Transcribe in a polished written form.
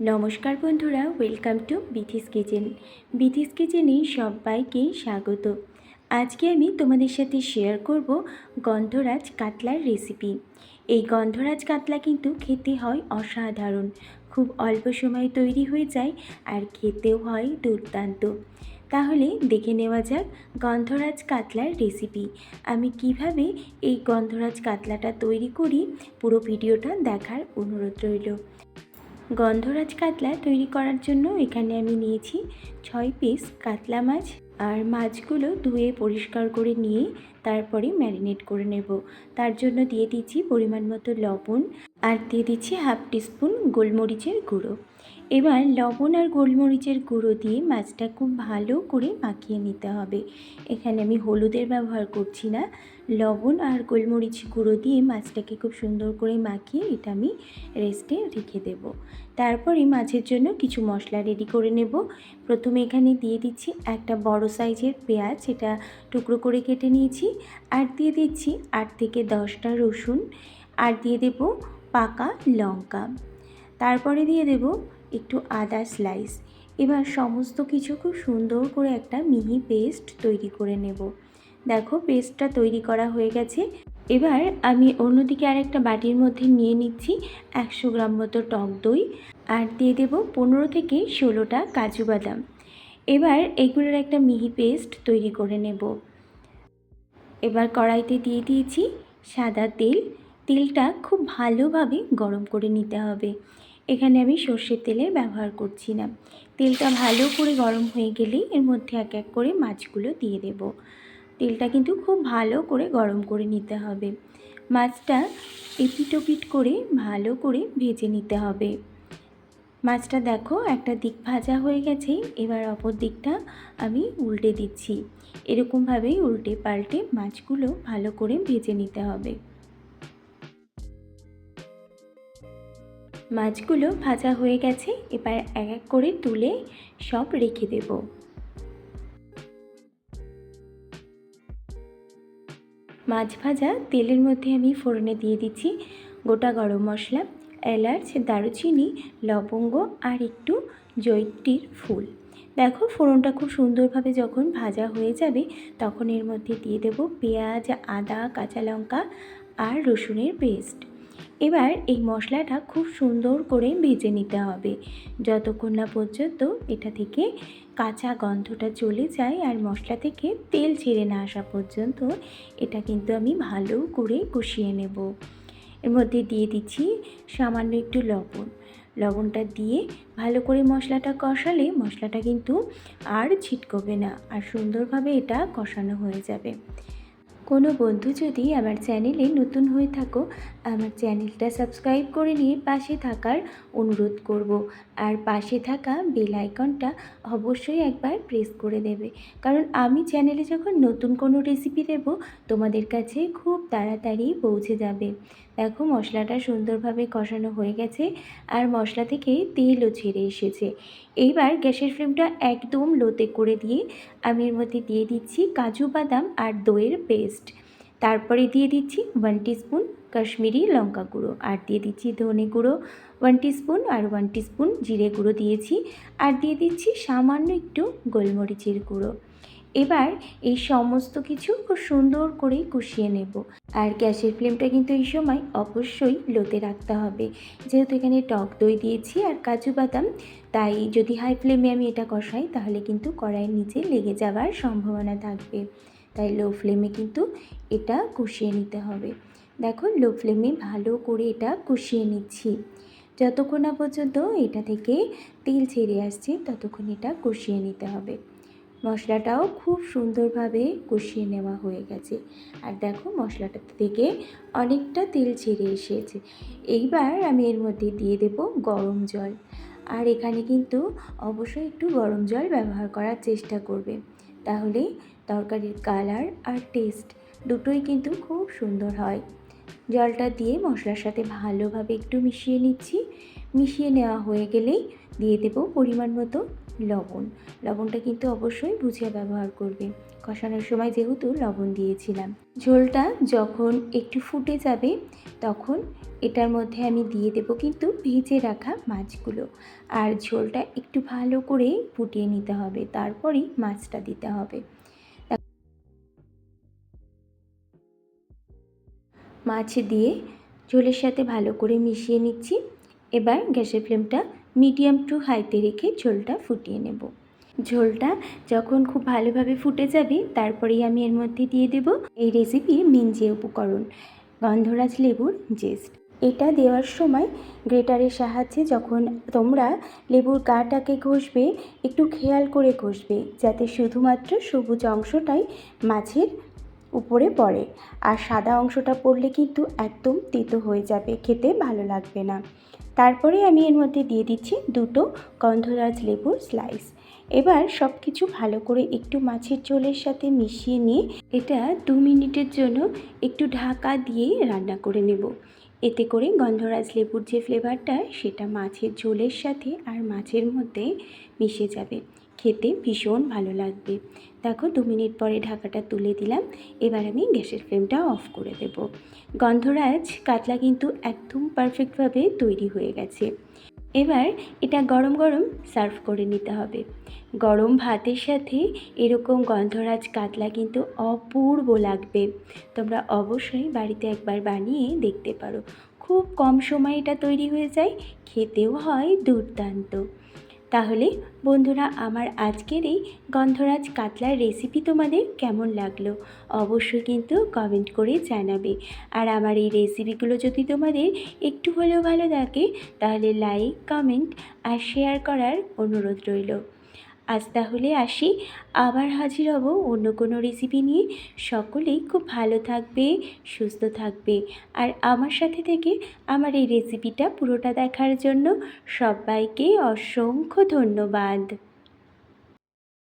নমস্কার বন্ধুরা, welcome to Bithi's kitchen. Bithi's কিচেনে সবাইকে স্বাগত। আজকে আমি তোমাদের সাথে শেয়ার করব গন্ধরাজ কাতলার রেসিপি। এই গন্ধরাজ কাতলা কিন্তু খেতে হয় অসাধারণ, খুব অল্প সময়ে তৈরি হয়ে যায় আর খেতেও হয় দুর্দান্ত। তাহলে দেখে নেওয়া যাক গন্ধরাজ কাতলার রেসিপি। আমি কিভাবে এই গন্ধরাজ কাতলাটা তৈরি করি, পুরো ভিডিওটা দেখার অনুরোধ রইল। গন্ধরাজ কাতলা তৈরি করার জন্য এখানে আমি নিয়েছি 6 পিস কাতলা মাছ। আর মাছগুলো ধুয়ে পরিষ্কার করে নিয়ে তারপরে ম্যারিনেট করে নেব। তার জন্য দিয়ে দিচ্ছি পরিমাণ মতো লবণ, আর দিয়ে দিচ্ছি হাফ টিস্পুন গোলমরিচের গুঁড়ো। এবার লবণ আর গোলমরিচের গুঁড়ো দিয়ে মাছটা খুব ভালো করে মাখিয়ে নিতে হবে। এখানে আমি হলুদের ব্যবহার করছি না, লবণ আর গোলমরিচ গুঁড়ো দিয়ে মাছটাকে খুব সুন্দর করে মাখিয়ে এটা আমি রেস্টে রেখে দেব। তারপরে মাছের জন্য কিছু মশলা রেডি করে নেব। প্রথমে এখানে দিয়ে দিচ্ছি একটা বড় সাইজের পেঁয়াজ, এটা টুকরো করে কেটে নিয়েছি। আর দিয়ে দিচ্ছি 8 থেকে 10টা রসুন, আর দিয়ে দেব পাকা লঙ্কা। তারপরে দিয়ে দেব একটু আদা স্লাইস। এবার সমস্ত কিছু খুব সুন্দর করে একটা মিহি পেস্ট তৈরি করে নেব। দেখো পেস্টটা তৈরি করা হয়ে গেছে। এবার আমি অন্যদিকে আরেকটা বাটির মধ্যে নিয়ে নিচ্ছি 100 গ্রাম মতো টক দই, আর দিয়ে দেব 15 থেকে 16টা কাজু বাদাম। এবার এগুলোর একটা মিহি পেস্ট তৈরি করে নেব। এবার কড়াইতে দিয়ে দিয়েছি সাদা তেল। তেলটা খুব ভালোভাবে গরম করে নিতে হবে। এখানে আমি সর্ষের তেলের ব্যবহার করছি না। তেলটা ভালো করে গরম হয়ে গেলেই এর মধ্যে এক এক করে মাছগুলো দিয়ে দেব। তেলটা কিন্তু খুব ভালো করে গরম করে নিতে হবে। মাছটা এপিট ওপিট করে ভালো করে ভেজে নিতে হবে। মাছটা দেখো একটা দিক ভাজা হয়ে গেছে, এবার অপর দিকটা আমি উল্টে দিচ্ছি। এরকমভাবেই উল্টে পাল্টে মাছগুলো ভালো করে ভেজে নিতে হবে। মাছগুলো ভাজা হয়ে গেছে, এবার এক এক করে তুলে সব রেখে দেব। মাছ ভাজা তেলের মধ্যে আমি ফোড়নে দিয়ে দিচ্ছি গোটা গরম মশলা, এলাচ, দারুচিনি, লবঙ্গ আর একটু জয়িত্রীর ফুল। দেখো ফোড়নটা খুব সুন্দরভাবে যখন ভাজা হয়ে যাবে তখন এর মধ্যে দিয়ে দেব পেঁয়াজ, আদা, কাঁচা লঙ্কা আর রসুনের পেস্ট। এবার এই মশলাটা খুব সুন্দর করে ভেজে নিতে হবে যতক্ষণ না পর্যন্ত এটা থেকে কাঁচা গন্ধটা চলে যায় আর মশলা থেকে তেল ছেড়ে না আসা পর্যন্ত এটা কিন্তু আমি ভালো করে কষিয়ে নেব। এর মধ্যে দিয়ে দিচ্ছি সামান্য একটু লবণ। লবণটা দিয়ে ভালো করে মশলাটা কষালে মশলাটা কিন্তু আর ছিটকবে না, আর সুন্দরভাবে এটা কষানো হয়ে যাবে। কোনো বন্ধু যদি আমার চ্যানেলে নতুন হয়ে থাকো, আমার চ্যানেলটা সাবস্ক্রাইব করে নিয়ে পাশে থাকার অনুরোধ করব। আর পাশে থাকা বেল আইকনটা অবশ্যই একবার প্রেস করে দেবে, কারণ আমি চ্যানেলে যখন নতুন কোনো রেসিপি দেব তোমাদের কাছে খুব তাড়াতাড়ি পৌঁছে যাবে। দেখো মশলাটা সুন্দরভাবে কষানো হয়ে গেছে আর মশলা থেকে তেলও ছেড়ে এসেছে। এইবার গ্যাসের ফ্লেমটা একদম লোতে করে দিয়ে আমি এর মধ্যে দিয়ে দিচ্ছি কাজু বাদাম আর দইয়ের পেস্ট। তারপরে দিয়ে দিচ্ছি 1 টিস্পুন কাশ্মীরি লঙ্কা গুঁড়ো, আর দিয়ে দিচ্ছি ধনে গুঁড়ো 1 টিস্পুন, আর 1 টিস্পুন জিরে গুঁড়ো দিয়েছি, আর দিয়ে দিচ্ছি সামান্য একটু গোলমরিচের গুঁড়ো। এবার এই সমস্ত কিছু খুব সুন্দর করে কষিয়ে নেব। আর গ্যাসের ফ্লেমটা কিন্তু এই সময় অবশ্যই লোতে রাখতে হবে, যেহেতু এখানে টক দই দিয়েছি আর কাজু বাদাম, তাই যদি হাই ফ্লেমে আমি এটা কষাই তাহলে কিন্তু কড়াইয়ের নিচে লেগে যাওয়ার সম্ভাবনা থাকবে। তাই লো ফ্লেমে কিন্তু এটা কষিয়ে নিতে হবে। দেখো লো ফ্লেমে ভালো করে এটা কষিয়ে নিচ্ছি। যতক্ষণ না পর্যন্ত এটা থেকে তেল ছেড়ে আসছে ততক্ষণ এটা কষিয়ে নিতে হবে। মশলাটাও খুব সুন্দরভাবে কষিয়ে নেওয়া হয়ে গেছে, আর দেখো মশলাটা থেকে অনেকটা তেল ছেড়ে এসেছে। এইবার আমি এর মধ্যে দিয়ে দেব গরম জল, আর এখানে কিন্তু অবশ্যই একটু গরম জল ব্যবহার করার চেষ্টা করবে, তাহলে তরকারির কালার আর টেস্ট দুটোই কিন্তু খুব সুন্দর হয়। জলটা দিয়ে মশলার সাথে ভালোভাবে একটু মিশিয়ে নিচ্ছি। মিশিয়ে নেওয়া হয়ে গেলেই দিয়ে দেব পরিমাণ মতো লবণ। লবণটা কিন্তু অবশ্যই বুঝে ব্যবহার করবে, কষানোর সময় যেহেতু লবণ দিয়েছিলাম। ঝোলটা যখন একটু ফুটে যাবে তখন এটার মধ্যে আমি দিয়ে দেবো কিন্তু ভেজে রাখা মাছগুলো। আর ঝোলটা একটু ভালো করে ফুটিয়ে নিতে হবে, তারপরেই মাছটা দিতে হবে। মাছ দিয়ে ঝোলের সাথে ভালো করে মিশিয়ে নিচ্ছি। এবার গ্যাসের ফ্লেমটা মিডিয়াম টু হাইতে রেখে ঝোলটা ফুটিয়ে নেব। ঝোলটা যখন খুব ভালোভাবে ফুটে যাবে তারপরেই আমি এর মধ্যে দিয়ে দেব এই রেসিপির মেন যে উপকরণ, গন্ধরাজ লেবুর জেস্ট। এটা দেওয়ার সময় গ্রেটারের সাহায্যে যখন তোমরা লেবুর গাটাকে ঘষবে একটু খেয়াল করে ঘষবে, যাতে শুধুমাত্র সবুজ অংশটাই মাছের উপরে পড়ে, আর সাদা অংশটা পড়লে কিন্তু একদম তেতো হয়ে যাবে, খেতে ভালো লাগবে না। তারপরে আমি এর মধ্যে দিয়ে দিচ্ছি দুটো গন্ধরাজ লেবুর স্লাইস। এবার সব কিছু ভালো করে একটু মাছের ঝোলের সাথে মিশিয়ে নিয়ে এটা 2 মিনিটের জন্য একটু ঢাকা দিয়ে রান্না করে নেব। এতে করে গন্ধরাজ লেবুর যে ফ্লেভারটা সেটা মাছের ঝোলের সাথে আর মাছের মধ্যে মিশে যাবে, খেতে ভীষণ ভালো লাগবে। দেখো 2 মিনিট পরে ঢাকাটা তুলে দিলাম। এবার আমি গ্যাসের ফ্লেমটা অফ করে দেব। গন্ধরাজ কাতলা কিন্তু একদম পারফেক্টভাবে তৈরি হয়ে গেছে। এবার এটা গরম গরম সার্ভ করে নিতে হবে। গরম ভাতের সাথে এরকম গন্ধরাজ কাতলা কিন্তু অপূর্ব লাগবে। তোমরা অবশ্যই বাড়িতে একবার বানিয়ে দেখতে পারো। খুব কম সময়ে এটা তৈরি হয়ে যায়, খেতেও হয় দুর্দান্ত। তাহলে বন্ধুরা, আমার আজকের এই গন্ধরাজ কাতলার রেসিপি তোমাদের কেমন লাগলো অবশ্যই কিন্তু কমেন্ট করে জানাবে। আর আমার এই রেসিপিগুলো যদি তোমাদের একটু হলেও ভালো লাগে তাহলে লাইক, কমেন্ট আর শেয়ার করার অনুরোধ রইল। আজ তাহলে আসি, আবার হাজির হব অন্য কোনো রেসিপি নিয়ে। সকলেই খুব ভালো থাকবে, সুস্থ থাকবে। আর আমার সাথে থেকে আমার এই রেসিপিটা পুরোটা দেখার জন্য সবাইকে অসংখ্য ধন্যবাদ।